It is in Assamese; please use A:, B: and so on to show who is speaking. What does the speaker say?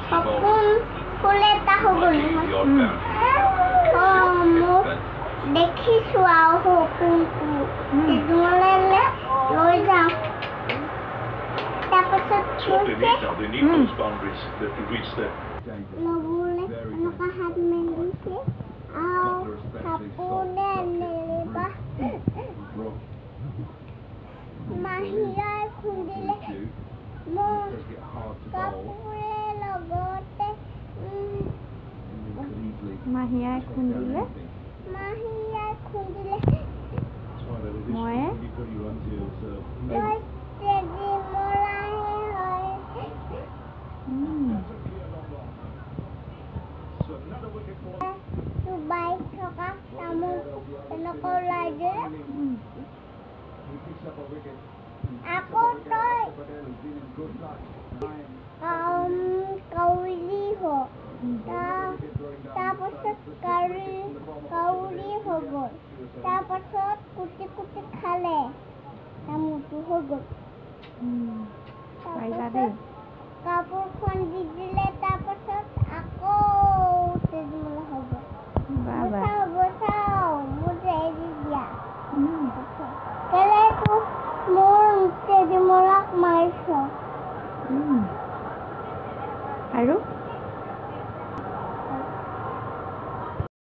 A: সপোন ফুলে এটা হৈ গ'ল মোক দেখিছোঁ আৰু সপোনটো তেজমলালৈ লৈ যাওঁ তাৰপাছত নবুলে এনেকুৱা হাত মেলিছে আৰু কাপোৰে নেৰিবা মাহীয়াই খুন্দিলে মোৰ কাপোৰে লগতে
B: মাহীয়াই খুন্দিলে মই
A: চুবাই থকা তামোল তেনেকৈ ওলাই দিয়ে আকৌ তই কাউৰী হ তাৰপাছত কাউৰী হৈ গ'ল তাৰপাছত কুটি কুটি খালে তামোলটো হৈ গ'ল কাপোৰখন দি দিলে তাৰপাছত আকৌ তেজমলা হ'ব বচাও মোক এৰি দিয়া কেলে মোৰ তেজমলাক মাৰিছ
B: আৰু